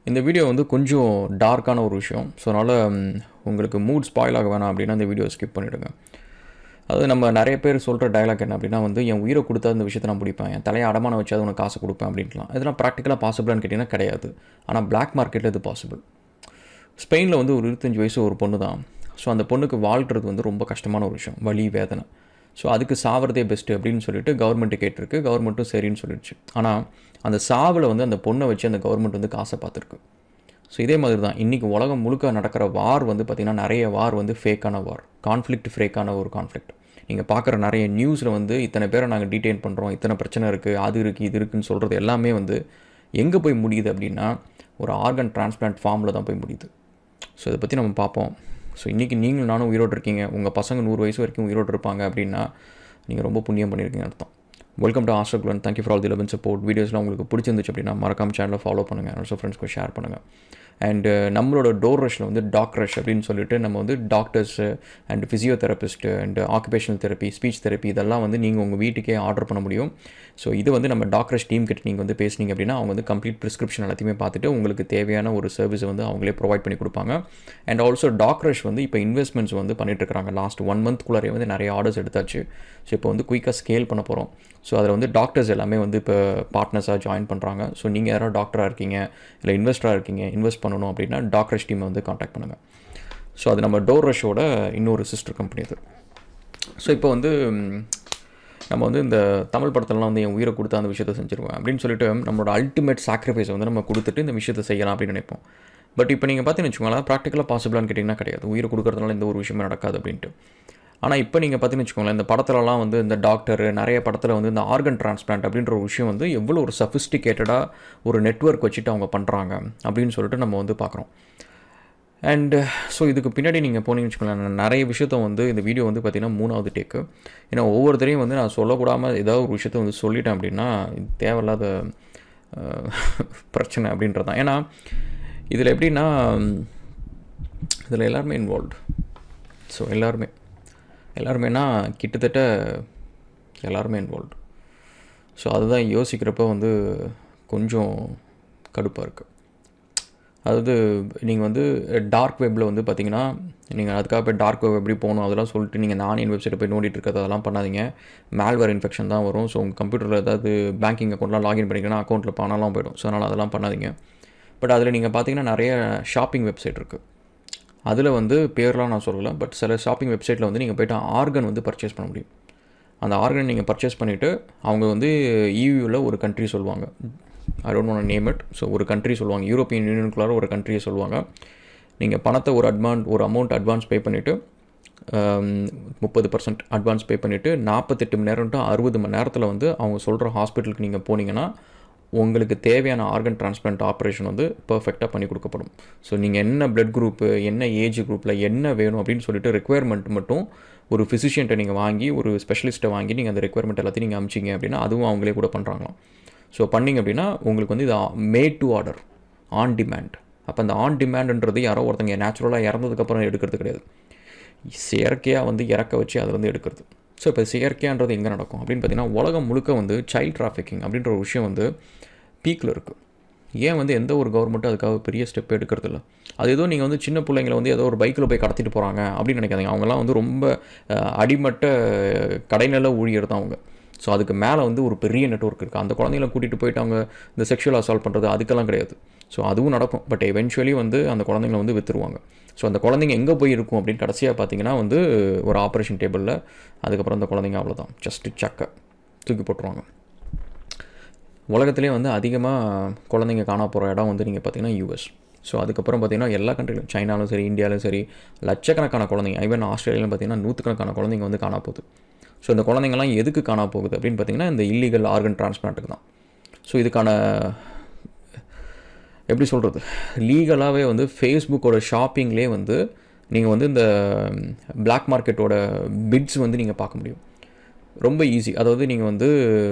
இந்த வீடியோ வந்து கொஞ்சம் டார்க்கான ஒரு விஷயம். ஸோ அதனால் உங்களுக்கு மூட் ஸ்பாயில் ஆக வேணாம் அப்படின்னா இந்த வீடியோ ஸ்கிப் பண்ணிவிடுங்க. அதாவது நம்ம நிறைய பேர் சொல்கிற டயலாக் என்ன அப்படின்னா வந்து என் உயிரை கொடுத்தா இந்த விஷயத்தை நான் பிடிப்பேன், என் தலையை அடமானம் வச்சு அது உனக்கு காசு கொடுப்பேன் அப்படின்ட்டுலாம். இதெல்லாம் ப்ராக்டிக்கலாக பாசிபிளான்னு கேட்டிங்கன்னா கிடையாது. ஆனால் பிளாக் மார்க்கெட்டில் இது பாசிபிள். ஸ்பெயினில் வந்து ஒரு 25 வயசு ஒரு பொண்ணு தான். ஸோ அந்த பொண்ணுக்கு வாழ்கிறது வந்து ரொம்ப கஷ்டமான ஒரு விஷயம், வலி வேதனை. ஸோ அதுக்கு சாவறதே பெஸ்ட்டு அப்படின்னு சொல்லிட்டு கவர்மெண்ட்டு கேட்டிருக்கு. கவர்மெண்ட்டும் சரின்னு சொல்லிடுச்சு. ஆனால் அந்த சாவில் வந்து அந்த பொண்ணை வச்சு அந்த கவர்மெண்ட் வந்து காசை பார்த்துருக்கு. ஸோ இதே மாதிரி தான் இன்றைக்கி உலகம் முழுக்க நடக்கிற வார் வந்து பார்த்திங்கன்னா நிறைய வார் வந்து ஃபேக்கான வார், கான்ஃப்ளிக்ட் ஃபேக்கான ஒரு கான்ஃப்ளிக்ட். நீங்கள் பார்க்குற நிறைய நியூஸில் வந்து இத்தனை பேரை நாங்கள் டீட்டெயின் பண்ணுறோம், இத்தனை பிரச்சனை இருக்குது, அது இருக்குது, இது இருக்குதுன்னு சொல்கிறது எல்லாமே வந்து எங்கே போய் முடியுது அப்படின்னா ஒரு ஆர்கன் டிரான்ஸ்பிளான்ட் ஃபார்மில் தான் போய் முடியுது. ஸோ இதை பற்றி நம்ம பார்ப்போம். ஸோ இன்றைக்கி நீங்களும் நானும் உயிரோடு இருக்கீங்க, உங்கள் பசங்க 100 வயசு வரைக்கும் உயிரோடு இருப்பாங்க அப்படின்னா நீங்கள் ரொம்ப புண்ணியம் பண்ணியிருக்கீங்க அர்த்தம். வெல்கம் டு ஆஸ்ட்ரோகுலன். Thank you for all the love and support. வீடியோஸ்லாம் உங்களுக்கு பிடிச்சிருந்துச்சு அப்படின்னா மறக்காம சேனலை ஃபாலோ பண்ணுங்கள், ஆல்சோ ஃப்ரெண்ட்ஸ்க்கு ஷேர் பண்ணுங்கள். அண்டு நம்மளோட டோர் ரஷ்ஷில் வந்து டாக் ரஷ் அப்படின்னு சொல்லிட்டு நம்ம வந்து doctors and physiotherapist and occupational therapy, speech therapy இதெல்லாம் வந்து நீங்கள் உங்கள் வீட்டுக்கே ஆர்டர் பண்ண முடியும். ஸோ இது வந்து நம்ம டாக் ரஷ் டீம் கிட்ட நீங்கள் வந்து பேசுனீங்க அப்படின்னா அவங்க வந்து கம்ப்ளீட் ப்ரிஸ்கிரிப்ஷன் எல்லாத்தையுமே பார்த்துட்டு உங்களுக்கு தேவையான ஒரு சர்வீஸை வந்து அவங்களே ப்ரொவைட் பண்ணி கொடுப்பாங்க. அண்ட் ஆல்சோ டாக் ரஷ் வந்து இப்போ இன்வெஸ்ட்மெண்ட்ஸ் வந்து பண்ணிட்டு இருக்காங்க. லாஸ்ட் 1 மந்த்குள்ளாரே வந்து நிறைய ஆர்டர்ஸ் எடுத்தாச்சு. ஸோ இப்போ வந்து குயிக்காக ஸ்கேல் பண்ண போகிறோம். ஸோ அதில் வந்து டாக்டர்ஸ் எல்லாமே வந்து இப்போ பார்ட்னர்ஸாக ஜாயின் பண்ணுறாங்க. ஸோ நீங்கள் யாராவது டாக்டராக இருக்கீங்க இல்லை இன்வெஸ்டராக இருக்கீங்க, இன்வெஸ்ட் பண்ணணும் அப்படின்னா டாக் ரஷ் டீமை வந்து காண்டாக்ட் பண்ணுங்கள். ஸோ அது நம்ம டோர் ரஷோட இன்னொரு சிஸ்டர் கம்பெனி அது. ஸோ இப்போ வந்து நம்ம வந்து இந்த தமிழ் படத்துலலாம் வந்து என் உயிரை கொடுத்து அந்த விஷயத்தை செஞ்சுருவேன் அப்படின்னு சொல்லிட்டு நம்மளோட அல்டிமேட் சாக்ரிஃபைஸை வந்து நம்ம கொடுத்துட்டு இந்த விஷயத்தை செய்யலாம் அப்படின்னு நினைப்போம். பட் இப்போ நீங்கள் பார்த்தீங்கன்னு வச்சுக்கோங்களேன், ப்ராக்டிக்கலாக பாசிபிளான்னு கேட்டிங்கன்னா கிடையாது. உயிரை கொடுக்கறதுனால எந்த ஒரு விஷயமே நடக்காது அப்படின்ட்டு. ஆனால் இப்போ நீங்கள் பார்த்தீங்கன்னு வச்சுக்கோங்களேன், இந்த படத்துலலாம் வந்து இந்த டாக்டர் நிறைய படத்தில் வந்து இந்த ஆர்கன் டிரான்ஸ்பிளான்ட் அப்படின்ற ஒரு விஷயம் வந்து எவ்வளோ ஒரு சஃபிஸ்டிகேட்டடாக ஒரு நெட்வொர்க் வச்சுட்டு அவங்க பண்ணுறாங்க அப்படின்னு சொல்லிட்டு நம்ம வந்து பார்க்குறோம். அண்டு ஸோ இதுக்கு பின்னாடி நீங்கள் போனீங்கன்னு வச்சுக்கோங்களேன், நான் நிறைய விஷயத்த வந்து இந்த வீடியோ வந்து பார்த்திங்கன்னா 3வது டேக்கு. ஏன்னா ஒவ்வொருத்தரையும் வந்து நான் சொல்லக்கூடாமல் ஏதாவது ஒரு விஷயத்த வந்து சொல்லிட்டேன் அப்படின்னா இது தேவையில்லாத பிரச்சனை அப்படின்றது தான். ஏன்னா இதில் எப்படின்னா இதில் எல்லாருமே இன்வால்வ்டு. ஸோ எல்லாருமேனா கிட்டத்தட்ட எல்லாருமே இன்வால்வ்டு. ஸோ அதுதான் யோசிக்கிறப்ப வந்து கொஞ்சம் கடுப்பாக இருக்குது. அதாவது நீங்கள் வந்து டார்க் வெப்பில் வந்து பார்த்தீங்கன்னா நீங்கள் அதுக்காக போய் டார்க் வெப் எப்படி போகணும் அதெல்லாம் சொல்லிட்டு நீங்கள் ஆன்லைன் வெப்சைட்டை போய் நோண்டிட்டு இருக்கிறது அதெல்லாம் பண்ணாதீங்க. மேல்வேர் இன்ஃபெக்ஷன் தான் வரும். ஸோ உங்கள் கம்ப்யூட்டரில் ஏதாவது பேங்கிங் அக்கௌண்ட்லாம் லாகின் பண்ணிங்கன்னா அக்கௌண்ட்டில் பணம்லாம் போய்டும். ஸோ அதனால் அதெல்லாம் பண்ணாதீங்க. பட் அதில் நீங்கள் பார்த்தீங்கன்னா நிறைய ஷாப்பிங் வெப்சைட் இருக்குது. அதில் வந்து பேர்லாம் நான் சொல்லலை, பட் சில ஷாப்பிங் வெப்சைட்டில் வந்து நீங்கள் போய்ட்டு ஆர்கன் வந்து பர்ச்சேஸ் பண்ண முடியும். அந்த ஆர்கன் நீங்கள் பர்ச்சேஸ் பண்ணிவிட்டு அவங்க வந்து ஈயூவில் ஒரு கண்ட்ரி சொல்லுவாங்க, I don't want to name it. So ஒரு கண்ட்ரி சொல்லுவாங்க, யூரோப்பியன் யூனியனுக்குள்ளார ஒரு கண்ட்ரியை சொல்லுவாங்க. நீங்கள் பணத்தை ஒரு அமௌண்ட் அட்வான்ஸ் பே பண்ணிவிட்டு 30% அட்வான்ஸ் பே பண்ணிவிட்டு 48 மணி நேரம் டு 60 மணி நேரத்தில் வந்து அவங்க சொல்கிற ஹாஸ்பிட்டலுக்கு நீங்கள் போனீங்கன்னா உங்களுக்கு தேவையான ஆர்கன் டிரான்ஸ்பிளான்ட் ஆப்ரேஷன் வந்து பர்ஃபெக்டாக பண்ணி கொடுக்கப்படும். ஸோ நீங்கள் என்ன பிளட் குரூப்பு, என்ன ஏஜ் குரூப்பில் என்ன வேணும் அப்படின்னு சொல்லிட்டு ரெக்குயர்மெண்ட் மட்டும் ஒரு ஃபிசிஷியன்ட்டை நீங்கள் வாங்கி, ஒரு ஸ்பெஷலிஸ்ட்டை வாங்கி நீங்கள் அந்த ரெக்குயர்மெண்ட் எல்லாத்தையும் நீங்கள் அமிச்சிங்க அப்படின்னா அதுவும் அவங்களே கூட பண்ணுறாங்களாம். ஸோ பண்ணிங்க அப்படின்னா உங்களுக்கு வந்து இது made to order, on demand. அப்போ அந்த ஆன் டிமாண்டுன்றது யாரோ ஒருத்தங்க நேச்சுரலாக இறந்ததுக்கப்புறம் எடுக்கிறது கிடையாது, செயற்கையாக வந்து இறக்க வச்சு அதை வந்து எடுக்கிறது. ஸோ இப்போ செயற்கையான்றது எங்கே நடக்கும் அப்படின்னு பார்த்தீங்கன்னா உலகம் முழுக்க வந்து சைல்ட் டிராஃபிக்கிங் அப்படின்ற ஒரு விஷயம் வந்து பீக்கில் இருக்குது. ஏன் வந்து எந்த ஒரு கவர்மெண்ட்டும் அதுக்காக பெரிய ஸ்டெப் எடுக்கிறது இல்லை. அது ஏதோ நீங்கள் வந்து சின்ன பிள்ளைங்களை வந்து ஏதோ ஒரு பைக்கில் போய் கடத்திட்டு போகிறாங்க அப்படின்னு நினைக்காதீங்க. அவங்கெல்லாம் வந்து ரொம்ப அடிமட்ட கடைநில ஊழியர் தான் அவங்க. ஸோ அதுக்கு மேலே வந்து ஒரு பெரிய நெட்வொர்க் இருக்குது. அந்த குழந்தைங்கள கூட்டிகிட்டு போயிட்டு அவங்க இந்த செக்ஷுவல் அசால்ட் பண்ணுறது அதுக்கெல்லாம் கிடையாது. ஸோ அதுவும் நடக்கும், பட் எவென்ச்சுவலி வந்து அந்த குழந்தைங்கள வந்து விற்றுருவாங்க. ஸோ அந்த குழந்தைங்க எங்கே போய் இருக்கும் அப்படின்னு கடைசியாக பார்த்தீங்கன்னா வந்து ஒரு ஆப்ரேஷன் டேபிளில். அதுக்கப்புறம் அந்த குழந்தைங்க அவ்வளோதான், ஜஸ்ட்டு சக்கை தூக்கி போட்டுருவாங்க. உலகத்திலே வந்து அதிகமாக குழந்தைங்க காண போகிற இடம் வந்து நீங்கள் பார்த்தீங்கன்னா யூஎஸ். ஸோ அதுக்கப்புறம் பார்த்தீங்கன்னா எல்லா கண்ட்ரிலும், சைனாலும் சரி, இந்தியாவிலும் சரி, லட்சக்கணக்கான குழந்தைங்க, ஈவன் ஆஸ்திரேலியாவில் பார்த்தீங்கன்னா 100கணக்கான குழந்தைங்க வந்து காண போகுது. ஸோ இந்த குழந்தைங்கள்லாம் எதுக்கு காண போகுது அப்படின்னு பார்த்தீங்கன்னா இந்த இல்லீகல் ஆர்கன் டிரான்ஸ்பிளான்ட்டுக்கு தான். ஸோ இதுக்கான எப்படி சொல்கிறது, லீகலாகவே வந்து ஃபேஸ்புக்கோட ஷாப்பிங்லேயே வந்து நீங்கள் வந்து இந்த பிளாக் மார்க்கெட்டோட பிட்ஸ் வந்து நீங்கள் பார்க்க முடியும். ரொம்ப ஈஸி. அதாவது நீங்கள் வந்து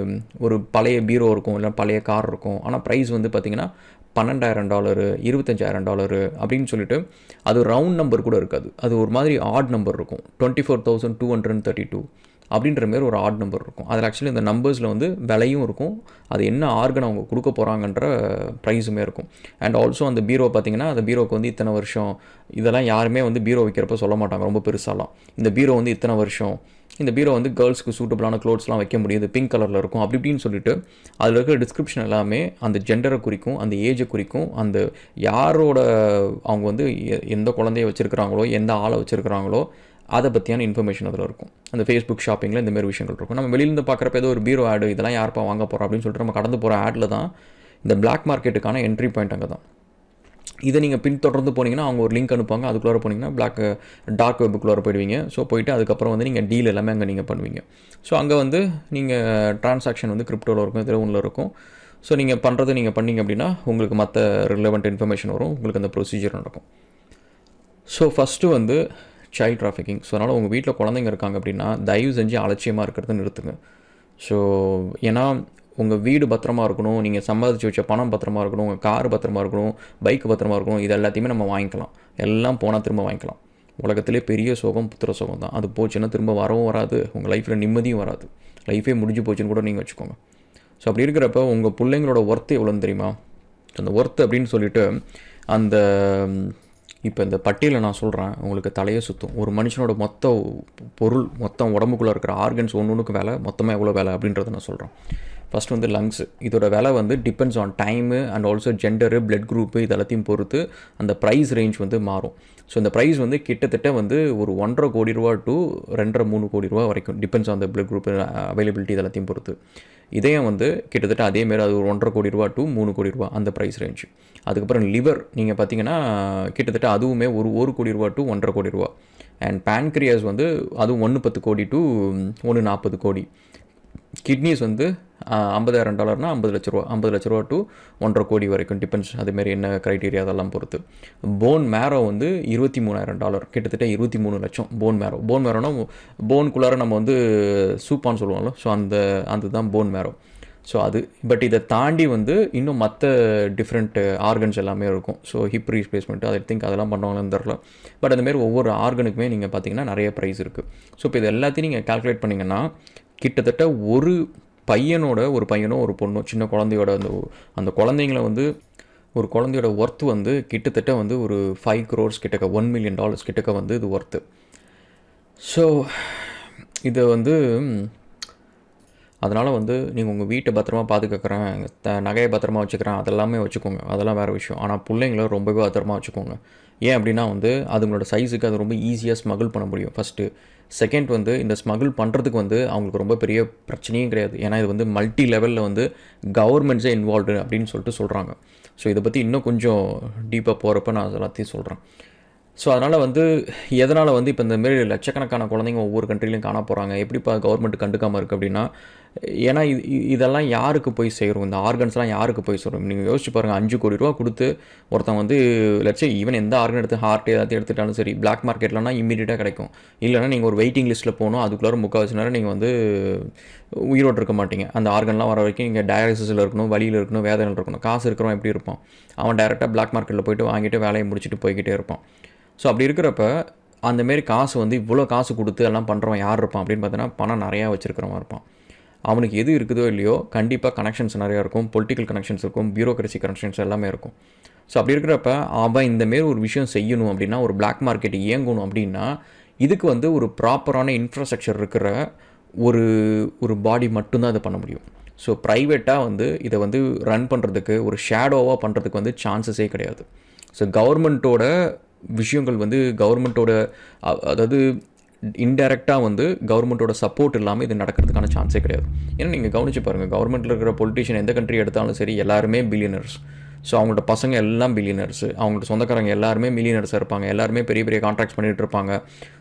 ஒரு பழைய பீரோ இருக்கும், இல்லை பழைய கார் இருக்கும், ஆனால் ப்ரைஸ் வந்து பார்த்திங்கன்னா $12,000 $25,000 அப்படின்னு சொல்லிட்டு அது ரவுண்ட் நம்பர் கூட இருக்காது. அது ஒரு மாதிரி ஆட் நம்பர் இருக்கும், 24,232 அப்படின்ற மாரி ஒரு ஆட் நம்பர் இருக்கும். அதில் ஆக்சுவலி இந்த நம்பர்ஸில் வந்து விலையும் இருக்கும், அது என்ன ஆர்கன் அவங்க கொடுக்க போகிறாங்கன்ற ப்ரைஸுமே இருக்கும். அண்ட் ஆல்சோ அந்த பீரோ பார்த்திங்கன்னா அந்த பீரோவுக்கு வந்து இத்தனை வருஷம், இதெல்லாம் யாருமே வந்து பீரோ வைக்கிறப்ப சொல்ல மாட்டாங்க ரொம்ப பெருசாலாம். இந்த பீரோ வந்து இத்தனை வருஷம், இந்த பீரோ வந்து கேர்ள்ஸ்க்கு சூட்டபிளான க்ளோத்ஸ்லாம் வைக்க முடியுது, பிங்க் கலரில் இருக்கும், அப்படி இப்படின்னு சொல்லிட்டு அதில் இருக்கிற டிஸ்கிரிப்ஷன் எல்லாமே அந்த ஜெண்டரை குறிக்கும், அந்த ஏஜை குறிக்கும், அந்த யாரோட அவங்க வந்து எந்த குழந்தைய வச்சுருக்கிறாங்களோ எந்த ஆளை வச்சுருக்கிறாங்களோ அதை பற்றியான இன்ஃபர்மேஷன் அதில் இருக்கும். அந்த ஃபேஸ்புக் ஷாப்பிங்கில் இந்தமாரி விஷயங்கள் இருக்கும். நம்ம வெளியிலேருந்து பார்க்குறப்ப ஏதோ ஒரு பீரோ ஆடு, இதெல்லாம் யார்ப்பா வாங்க போகிறோம் அப்படின்னு சொல்லிட்டு நம்ம கடந்து போகிற ஆடில் தான் இந்த பிளாக் மார்க்கெட்டுக்கான என்ட்ரி பாயிண்ட் அங்கே தான். இதை நீங்கள் பின்தொடர்ந்து போனீங்கன்னா அவங்க ஒரு லிங்க் அனுப்புவாங்க, அதுக்குள்ளே போனீங்கன்னா டார்க் வெப்புக்குள்ளே போயிடுவீங்க. ஸோ போயிட்டு அதுக்கப்புறம் வந்து நீங்கள் டீல் எல்லாமே அங்கே நீங்கள் பண்ணுவீங்க. ஸோ அங்கே வந்து நீங்கள் ட்ரான்சாக்ஷன் வந்து கிரிப்டோவில் இருக்கும், இதில் ஒன்றில் இருக்கும். ஸோ நீங்கள் பண்ணுறது நீங்கள் பண்ணிங்க அப்படின்னா உங்களுக்கு மற்ற ரிலவெண்ட் இன்ஃபர்மேஷன் வரும், உங்களுக்கு அந்த ப்ரொசீஜர் நடக்கும். ஸோ ஃபஸ்ட்டு வந்து சைல்ட் ட்ராஃபிக்கிங். ஸோ அதனால் உங்கள் வீட்டில் குழந்தைங்க இருக்காங்க அப்படின்னா தயவு செஞ்சு அலட்சியமாக இருக்கிறத நிறுத்துங்க. ஸோ ஏன்னா உங்கள் வீடு பத்திரமா இருக்கணும், நீங்கள் சம்பாதிச்சு வச்ச பணம் பத்திரமா இருக்கணும், உங்கள் கார் பத்திரமா இருக்கணும், பைக் பத்திரமா இருக்கணும், இது எல்லாத்தையுமே நம்ம வாங்கிக்கலாம். எல்லாம் போனால் திரும்ப வாங்கிக்கலாம். உலகத்திலே பெரிய சோகம் புத்திர சோகம் தான். அது போச்சுன்னா திரும்ப வரவும் வராது, உங்கள் லைஃப்பில் நிம்மதியும் வராது, லைஃபே முடிஞ்சு போச்சுன்னு கூட நீங்கள் வச்சுக்கோங்க. ஸோ அப்படி இருக்கிறப்ப உங்கள் பிள்ளைங்களோட ஒர்த்து எவ்வளோன்னு தெரியுமா? அந்த ஒர்த்து அப்படின்னு சொல்லிட்டு அந்த இப்போ இந்த பட்டியலில் நான் சொல்கிறேன், உங்களுக்கு தலையே சுற்றும். ஒரு மனுஷனோட மொத்த பொருள், மொத்தம் உடம்புக்குள்ளே இருக்கிற ஆர்கன்ஸ் ஒன்றுக்கு வேலை, மொத்தமாக எவ்வளோ வேலை அப்படின்றத நான் சொல்கிறேன். ஃபஸ்ட் வந்து லங்ஸு. இதோட விலை வந்து depends on time and also gender, blood group, இது எல்லாத்தையும் பொறுத்து அந்த ப்ரைஸ் ரேஞ்ச் வந்து மாறும். ஸோ இந்த ப்ரைஸ் வந்து கிட்டத்தட்ட வந்து ஒரு 1.5 கோடி ரூபா டு 2.5-3 கோடி ரூபா வரைக்கும் depends on the blood group availability, இது எல்லாத்தையும் பொறுத்து. இதயம் வந்து கிட்டத்தட்ட அதேமாரி அது ஒரு 1.5 கோடி ரூபா டு 3 கோடி ரூபா அந்த ப்ரைஸ் ரேஞ்சு. அதுக்கப்புறம் லிவர் நீங்கள் பார்த்தீங்கன்னா கிட்டத்தட்ட அதுவுமே ஒரு 1 கோடி ரூபா டு 1.5 கோடி ரூபா. அண்ட் பேன்க்ரியாஸ் வந்து அதுவும் 1.10 கோடி டு 1.40 கோடி. கிட்னிஸ் வந்து $50,000 50 லட்ச ரூபா, 50 லட்ச ரூபா டு 1.5 கோடி வரைக்கும் டிபெண்ட்ஸ், அதுமாரி என்ன க்ரைட்டீரியா அதெல்லாம் பொறுத்து. போன் மேரோ வந்து $23,000, கிட்டத்தட்ட 23 லட்சம் போன் மேரோ. போன் மேரோனா போனுக்குள்ளார நம்ம வந்து சூப்பான்னு சொல்லுவோம்ல, ஸோ அதுதான் போன் மேரோ. ஸோ அது பட் இதை தாண்டி வந்து இன்னும் மற்ற டிஃப்ரெண்ட் ஆர்கன்ஸ் எல்லாமே இருக்கும். So hip replacement, I think அதெல்லாம் பண்ணுவாங்கன்னு தெரில. பட் அந்தமாரி ஒவ்வொரு ஆர்கனுக்குமே நீங்கள் பார்த்தீங்கன்னா நிறைய ப்ரைஸ் இருக்குது. ஸோ இப்போ இது எல்லாத்தையும் நீங்கள் கால்குலேட் பண்ணிங்கன்னா கிட்டத்தட்ட ஒரு பையனோ ஒரு பொண்ணோ சின்ன குழந்தையோட அந்த குழந்தைங்கள வந்து ஒரு குழந்தையோட ஒர்த்து வந்து கிட்டத்தட்ட வந்து ஒரு 5 crores கிட்டக்க, $1 million கிட்டக்க வந்து இது ஒர்த்து. ஸோ இதை வந்து அதனால் வந்து நீங்கள் உங்கள் வீட்டை பத்திரமா பாதுகாக்கிறேன், நகையை பத்திரமா வச்சுக்கிறேன், அதெல்லாமே வச்சுக்கோங்க, அதெல்லாம் வேறு விஷயம். ஆனால் பிள்ளைங்கள ரொம்பவே பத்திரமா வச்சுக்கோங்க. ஏன் அப்படின்னா வந்து அதுங்களோட சைஸுக்கு அது ரொம்ப ஈஸியாக ஸ்மகிள் பண்ண முடியும் ஃபஸ்ட்டு. செகண்ட் வந்து இந்த ஸ்மகிள் பண்ணுறதுக்கு வந்து அவங்களுக்கு ரொம்ப பெரிய பிரச்சனையும் கிடையாது. ஏன்னா இது வந்து மல்டி லெவலில் வந்து கவர்மெண்ட்ஸே இன்வால்வ்டு அப்படின்னு சொல்கிறாங்க. ஸோ இதை பற்றி இன்னும் கொஞ்சம் டீப்பாக போகிறப்ப நான் எல்லாத்தையும் சொல்கிறேன். ஸோ அதனால் வந்து எதனால் வந்து இப்போ இந்தமாரி லட்சக்கணக்கான குழந்தைங்க ஒவ்வொரு கண்ட்ரிலையும் காண போகிறாங்க, எப்படிப்பா கவர்மெண்ட் கண்டுக்காமல் இருக்குது அப்படின்னா, ஏன்னா இதெல்லாம் யாருக்கு போய் சேரும், இந்த ஆர்கன்ஸ்லாம் யாருக்கு போய் சேரும்? நீங்கள் யோசிச்சு பாருங்கள், 5 கோடி ரூபா கொடுத்து ஒருத்தன் வந்து லட்ச ஈவன் எந்த ஆர்கன் எடுத்து ஹார்ட் எல்லாத்தையும் எடுத்துட்டாலும் சரி, பிளாக் மார்க்கெட்லனா இம்மீடியட்டாக கிடைக்கும். இல்லைனா நீங்கள் ஒரு வெயிட்டிங் லிஸ்ட்டில் போகணும், அதுக்குள்ளார 3/4 நேரம் நீங்கள் வந்து உயிரோடு இருக்க மாட்டீங்க. அந்த ஆர்கன்லாம் வர வரைக்கும் நீங்கள் டயாலிசிஸில் இருக்கணும், வழியில் இருக்கணும், வேதனையில் இருக்கணும். காசு இருக்கிறவன் எப்படி இருப்பான்? அவன் டேரெக்டாக பிளாக் மார்க்கெட்டில் போய்ட்டு வாங்கிட்டு வேலையை முடிச்சுட்டு போய்கிட்டே இருப்பான். ஸோ அப்படி இருக்கிறப்ப அந்தமாரி காசு வந்து இவ்வளோ காசு கொடுத்து எல்லாம் பண்ணுறவன் யார் இருப்பான் அப்படின்னு பார்த்தீங்கன்னா பணம் நிறையா வச்சுருக்கிறவன் இருப்பான். அவனுக்கு எது இருக்குதோ இல்லையோ கண்டிப்பாக கனெக்ஷன்ஸ் நிறையா இருக்கும், பொலிட்டிக்கல் கனெக்ஷன்ஸ் இருக்கும், பியூரோக்ரஸி கனெக்ஷன்ஸ் எல்லாமே இருக்கும். ஸோ அப்படி இருக்கிறப்ப அவன் இந்தமாரி ஒரு விஷயம் செய்யணும் அப்படின்னா, ஒரு பிளாக் மார்க்கெட் இயங்கணும் அப்படின்னா, இதுக்கு வந்து ஒரு ப்ராப்பரான இன்ஃப்ராஸ்ட்ரக்சர் இருக்கிற ஒரு பாடி மட்டும்தான் இதை பண்ண முடியும். ஸோ ப்ரைவேட்டாக வந்து இதை வந்து ரன் பண்ணுறதுக்கு, ஒரு ஷேடோவாக பண்ணுறதுக்கு வந்து சான்சஸே கிடையாது. ஸோ கவர்மெண்ட்டோட விஷயங்கள் வந்து கவர்மெண்ட்டோட அதாவது இன்டைரக்டாக வந்து கவர்மெண்ட்டோட சப்போர்ட் இல்லாமல் இது நடக்கிறதுக்கான சான்ஸே கிடையாது. ஏன்னா நீங்கள் கவனிச்சு பாருங்கள், கவர்மெண்ட்டில் இருக்கிற பொலிட்டிஷியன் எந்த கண்ட்ரி எடுத்தாலும் சரி எல்லாருமே பில்லியனர்ஸ். ஸோ அவங்களோட பசங்க எல்லாம் பில்லியனர்ஸு, அவங்களோட சொந்தக்காரங்க எல்லாருமே மில்லியனர்ஸாக இருப்பாங்க, எல்லாருமே பெரிய பெரிய கான்ட்ராக்ட்ஸ் பண்ணிகிட்டு இருப்பாங்க.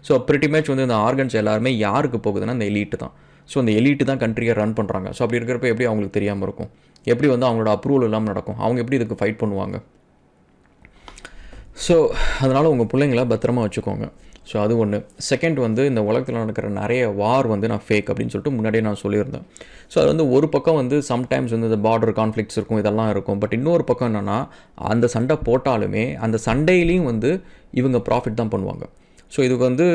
ஸோ ப்ரிட்டி மச் வந்து இந்த ஆர்கன்ஸ் எல்லாருமே யாருக்கு போகுதுன்னா இந்த எலீட்டு தான். ஸோ அந்த எலீட்டு தான் கண்ட்ரியை ரன் பண்ணுறாங்க. ஸோ அப்படி இருக்கிறப்ப எப்படி அவங்களுக்கு தெரியாமல் இருக்கும்? எப்படி வந்து அவங்களோட அப்ரூவல் இல்லாமல் நடக்கும்? அவங்க எப்படி இதுக்கு ஃபைட் பண்ணுவாங்க? ஸோ அதனால் உங்கள் பிள்ளைங்கள பத்திரமா வச்சுக்கோங்க. ஸோ அது ஒன்று. செகண்ட் வந்து இந்த உலகத்தில் நடக்கிற நிறைய வார் வந்து நான் ஃபேக் அப்படின்னு சொல்லிட்டு முன்னாடியே நான் சொல்லியிருந்தேன். ஸோ அது வந்து ஒரு பக்கம் வந்து சம்டைம்ஸ் வந்து இந்த பார்டர் கான்ஃப்ளிக்ஸ் இருக்கும், இதெல்லாம் இருக்கும். பட் இன்னொரு பக்கம் என்னென்னா, அந்த சண்டை போட்டாலுமே அந்த சண்டையிலையும் வந்து இவங்க ப்ராஃபிட் தான் பண்ணுவாங்க. ஸோ இதுக்கு வந்து